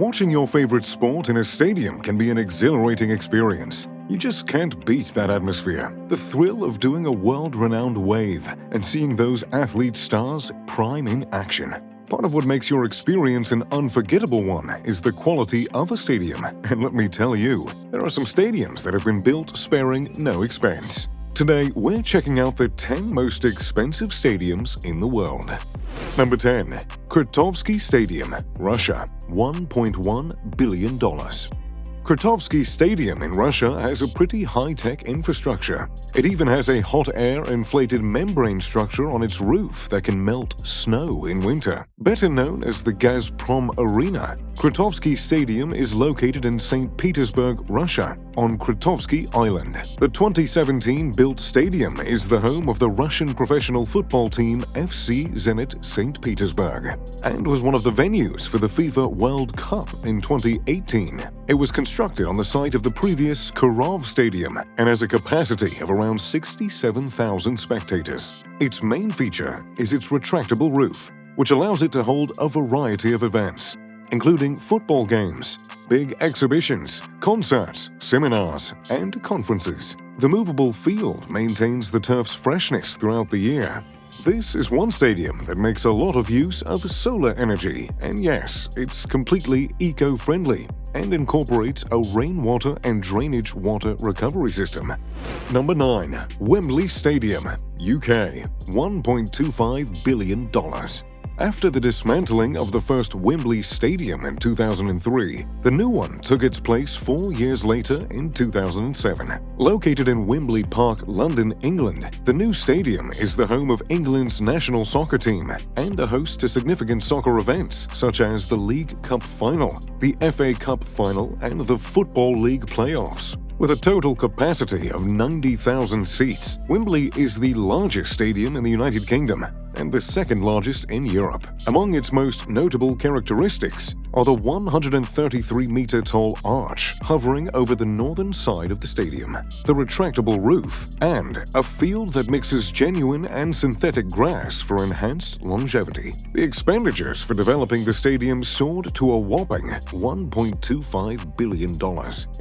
Watching your favorite sport in a stadium can be an exhilarating experience. You just can't beat that atmosphere. The thrill of doing a world-renowned wave and seeing those athlete stars prime in action. Part of what makes your experience an unforgettable one is the quality of a stadium. And let me tell you, there are some stadiums that have been built sparing no expense. Today, we're checking out the 10 most expensive stadiums in the world. Number 10. Krytovsky Stadium, Russia, $1.1 billion. Krytovsky Stadium in Russia has a pretty high-tech infrastructure. It even has a hot air inflated membrane structure on its roof that can melt snow in winter. Better known as the Gazprom Arena, Krytovsky Stadium is located in St. Petersburg, Russia, on Krytovsky Island. The 2017-built stadium is the home of the Russian professional football team FC Zenit St. Petersburg and was one of the venues for the FIFA World Cup in 2018. It was constructed on the site of the previous Kirov Stadium and has a capacity of around 67,000 spectators. Its main feature is its retractable roof, which allows it to hold a variety of events, including football games, big exhibitions, concerts, seminars, and conferences. The movable field maintains the turf's freshness throughout the year. This is one stadium that makes a lot of use of solar energy, and yes, it's completely eco-friendly and incorporates a rainwater and drainage water recovery system. Number 9. Wembley Stadium, UK, $1.25 billion. After the dismantling of the first Wembley Stadium in 2003, the new one took its place 4 years later in 2007. Located in Wembley Park, London, England, the new stadium is the home of England's national soccer team and a host to significant soccer events such as the League Cup Final, the FA Cup Final, and the Football League playoffs. With a total capacity of 90,000 seats, Wembley is the largest stadium in the United Kingdom and the second largest in Europe. Among its most notable characteristics are the 133-meter-tall arch hovering over the northern side of the stadium, the retractable roof, and a field that mixes genuine and synthetic grass for enhanced longevity. The expenditures for developing the stadium soared to a whopping $1.25 billion.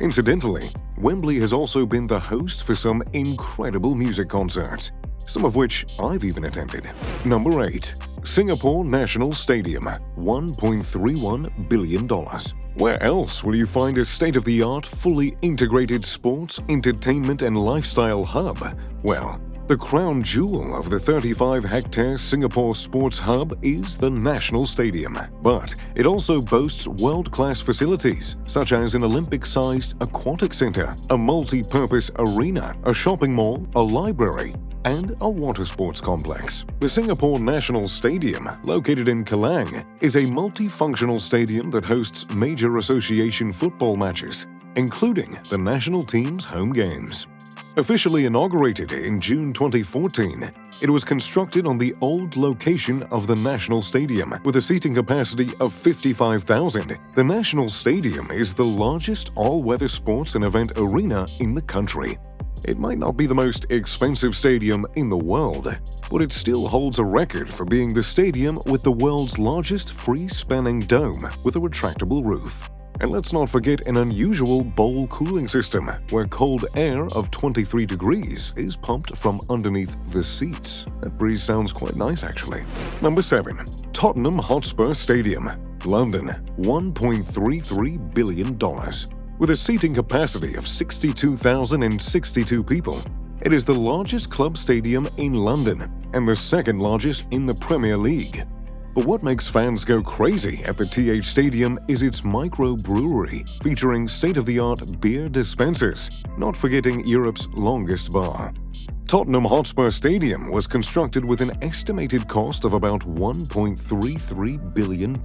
Incidentally, Wembley has also been the host for some incredible music concerts, some of which I've even attended. Number 8. Singapore National Stadium, $1.31 billion. Where else will you find a state-of-the-art, fully integrated sports, entertainment, and lifestyle hub? Well, the crown jewel of the 35-hectare Singapore sports hub is the National Stadium. But it also boasts world-class facilities, such as an Olympic-sized aquatic center, a multi-purpose arena, a shopping mall, a library, and a water sports complex. The Singapore National Stadium, located in Kelang, is a multifunctional stadium that hosts major association football matches, including the national team's home games. Officially inaugurated in June 2014, it was constructed on the old location of the National Stadium with a seating capacity of 55,000. The National Stadium is the largest all-weather sports and event arena in the country. It might not be the most expensive stadium in the world, but it still holds a record for being the stadium with the world's largest free-spanning dome with a retractable roof. And let's not forget an unusual bowl cooling system, where cold air of 23 degrees is pumped from underneath the seats. That breeze sounds quite nice, actually. Number 7. Tottenham Hotspur Stadium, London, $1.33 billion. With a seating capacity of 62,062 people, it is the largest club stadium in London and the second largest in the Premier League. But what makes fans go crazy at the TH Stadium is its microbrewery, featuring state-of-the-art beer dispensers, not forgetting Europe's longest bar. Tottenham Hotspur Stadium was constructed with an estimated cost of about $1.33 billion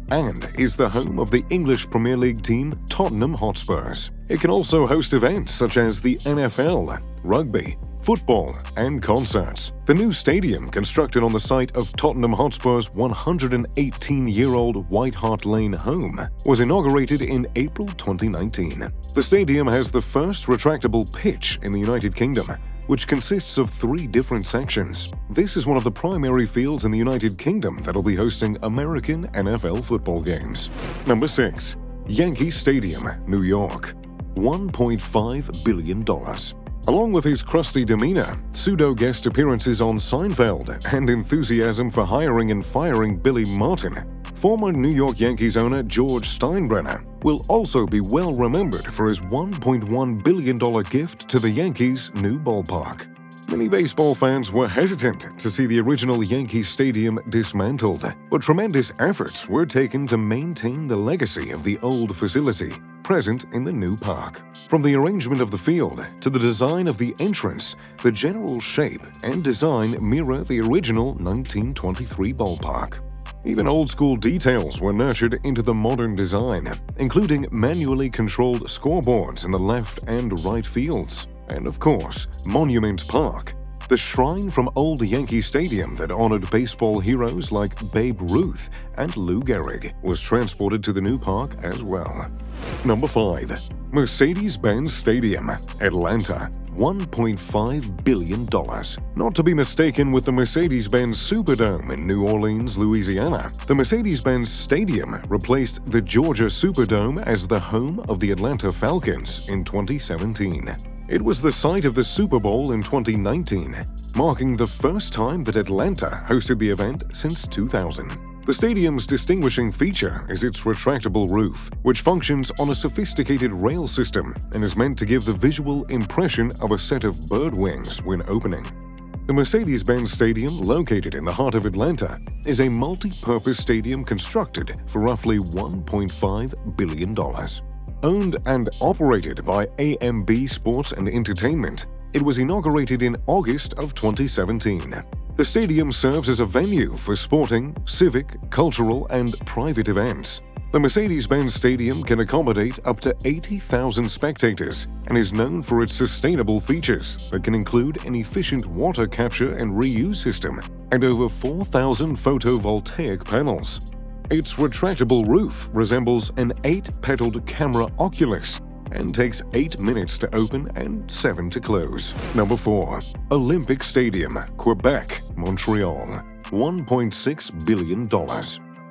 and is the home of the English Premier League team Tottenham Hotspurs. It can also host events such as the NFL, rugby, football, and concerts. The new stadium, constructed on the site of Tottenham Hotspur's 118-year-old White Hart Lane home, was inaugurated in April 2019. The stadium has the first retractable pitch in the United Kingdom which consists of 3 different sections. This is one of the primary fields in the United Kingdom that'll be hosting American NFL football games. Number 6. Yankee Stadium, New York. $1.5 billion. Along with his crusty demeanor, pseudo-guest appearances on Seinfeld, and enthusiasm for hiring and firing Billy Martin, former New York Yankees owner George Steinbrenner will also be well remembered for his $1.1 billion gift to the Yankees' new ballpark. Many baseball fans were hesitant to see the original Yankee Stadium dismantled, but tremendous efforts were taken to maintain the legacy of the old facility present in the new park. From the arrangement of the field to the design of the entrance, the general shape and design mirror the original 1923 ballpark. Even old-school details were nurtured into the modern design, including manually controlled scoreboards in the left and right fields. And of course, Monument Park, the shrine from old Yankee Stadium that honored baseball heroes like Babe Ruth and Lou Gehrig, was transported to the new park as well. Number 5. Mercedes-Benz Stadium, Atlanta. $1.5 billion. Not to be mistaken with the Mercedes-Benz Superdome in New Orleans, Louisiana. The Mercedes-Benz Stadium replaced the Georgia Superdome as the home of the Atlanta Falcons in 2017. It was the site of the Super Bowl in 2019, marking the first time that Atlanta hosted the event since 2000. The stadium's distinguishing feature is its retractable roof, which functions on a sophisticated rail system and is meant to give the visual impression of a set of bird wings when opening. The Mercedes-Benz Stadium, located in the heart of Atlanta, is a multi-purpose stadium constructed for roughly $1.5 billion. Owned and operated by AMB Sports and Entertainment, it was inaugurated in August of 2017. The stadium serves as a venue for sporting, civic, cultural, and private events. The Mercedes-Benz Stadium can accommodate up to 80,000 spectators and is known for its sustainable features that can include an efficient water capture and reuse system and over 4,000 photovoltaic panels. Its retractable roof resembles an 8-pedaled camera Oculus and takes 8 minutes to open and 7 to close. Number 4. Olympic Stadium, Quebec, Montreal. $1.6 billion.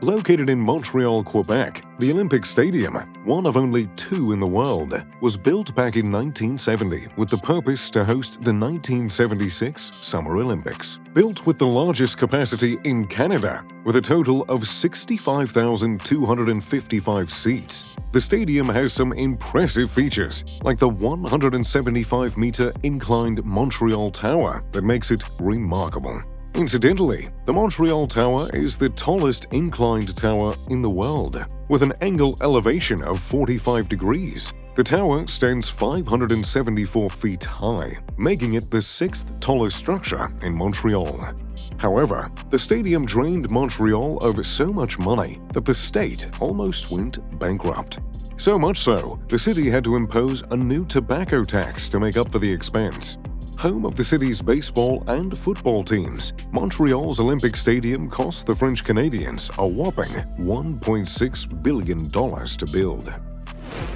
Located in Montreal, Quebec, the Olympic Stadium, one of only 2 in the world, was built back in 1970 with the purpose to host the 1976 Summer Olympics. Built with the largest capacity in Canada, with a total of 65,255 seats, the stadium has some impressive features, like the 175-meter inclined Montreal Tower that makes it remarkable. Incidentally, the Montreal Tower is the tallest inclined tower in the world. With an angle elevation of 45 degrees, the tower stands 574 feet high, making it the 6th tallest structure in Montreal. However, the stadium drained Montreal of so much money that the state almost went bankrupt. So much so, the city had to impose a new tobacco tax to make up for the expense. Home of the city's baseball and football teams, Montreal's Olympic Stadium cost the French Canadians a whopping $1.6 billion to build.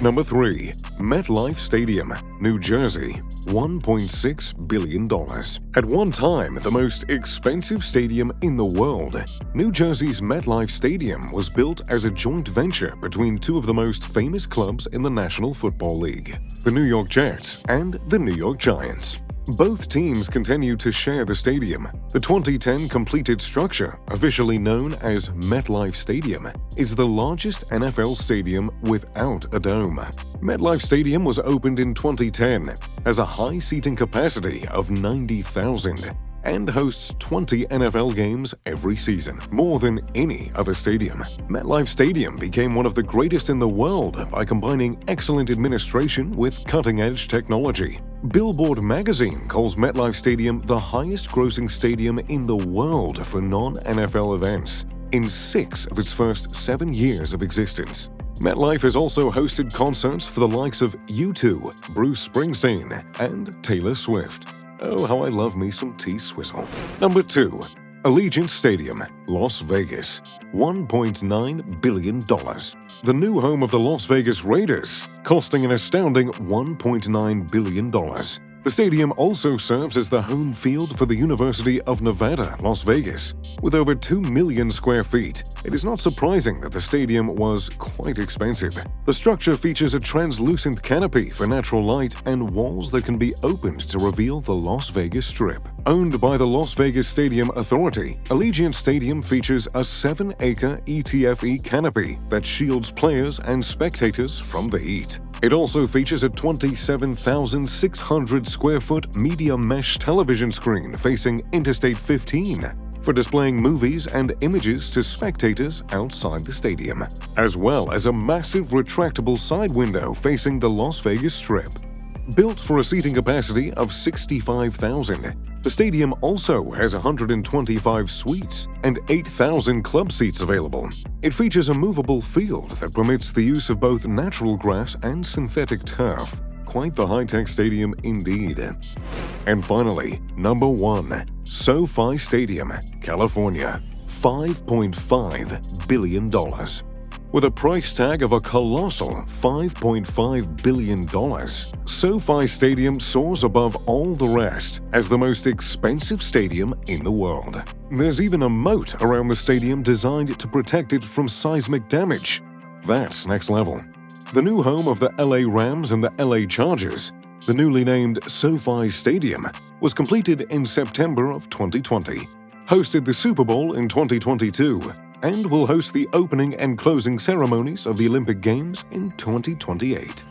Number 3. MetLife Stadium, New Jersey. $1.6 billion. At one time, the most expensive stadium in the world, New Jersey's MetLife Stadium was built as a joint venture between 2 of the most famous clubs in the National Football League, the New York Jets and the New York Giants. Both teams continue to share the stadium. The 2010 completed structure, officially known as MetLife Stadium, is the largest NFL stadium without a dome. MetLife Stadium was opened in 2010, has a high seating capacity of 90,000, and hosts 20 NFL games every season, more than any other stadium. MetLife Stadium became one of the greatest in the world by combining excellent administration with cutting-edge technology. Billboard magazine calls MetLife Stadium the highest-grossing stadium in the world for non-NFL events in 6 of its first 7 years of existence. MetLife has also hosted concerts for the likes of U2, Bruce Springsteen, and Taylor Swift. Oh, how I love me some T-Swizzle. Number 2. Allegiant Stadium, Las Vegas. $1.9 billion. The new home of the Las Vegas Raiders, costing an astounding $1.9 billion. The stadium also serves as the home field for the University of Nevada, Las Vegas. With over 2 million square feet, it is not surprising that the stadium was quite expensive. The structure features a translucent canopy for natural light and walls that can be opened to reveal the Las Vegas Strip. Owned by the Las Vegas Stadium Authority, Allegiant Stadium features a 7-acre ETFE canopy that shields players and spectators from the heat. It also features a 27,600 square foot media mesh television screen facing Interstate 15 for displaying movies and images to spectators outside the stadium, as well as a massive retractable side window facing the Las Vegas Strip. Built for a seating capacity of 65,000, the stadium also has 125 suites and 8,000 club seats available. It features a movable field that permits the use of both natural grass and synthetic turf. Quite the high-tech stadium indeed. And finally, number 1. SoFi Stadium, California, $5.5 billion. With a price tag of a colossal $5.5 billion, SoFi Stadium soars above all the rest as the most expensive stadium in the world. There's even a moat around the stadium designed to protect it from seismic damage. That's next level. The new home of the LA Rams and the LA Chargers, the newly named SoFi Stadium, was completed in September of 2020, hosted the Super Bowl in 2022, and will host the opening and closing ceremonies of the Olympic Games in 2028.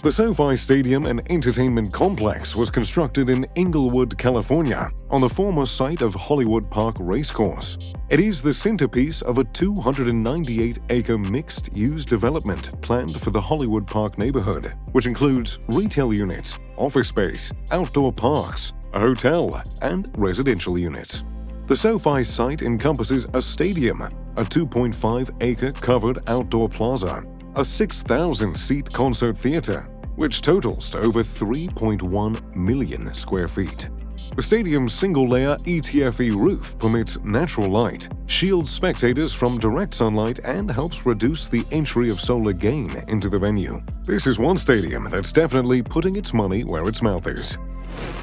The SoFi Stadium and Entertainment Complex was constructed in Inglewood, California, on the former site of Hollywood Park Racecourse. It is the centerpiece of a 298-acre mixed-use development planned for the Hollywood Park neighborhood, which includes retail units, office space, outdoor parks, a hotel, and residential units. The SoFi site encompasses a stadium, a 2.5-acre covered outdoor plaza, a 6,000-seat concert theater, which totals to over 3.1 million square feet. The stadium's single-layer ETFE roof permits natural light, shields spectators from direct sunlight, and helps reduce the entry of solar gain into the venue. This is one stadium that's definitely putting its money where its mouth is.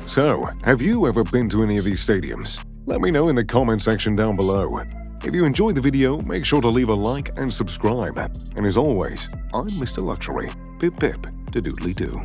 So, have you ever been to any of these stadiums? Let me know in the comment section down below. If you enjoyed the video, make sure to leave a like and subscribe. And as always, I'm Mr. Luxury. Pip pip to doodly doo.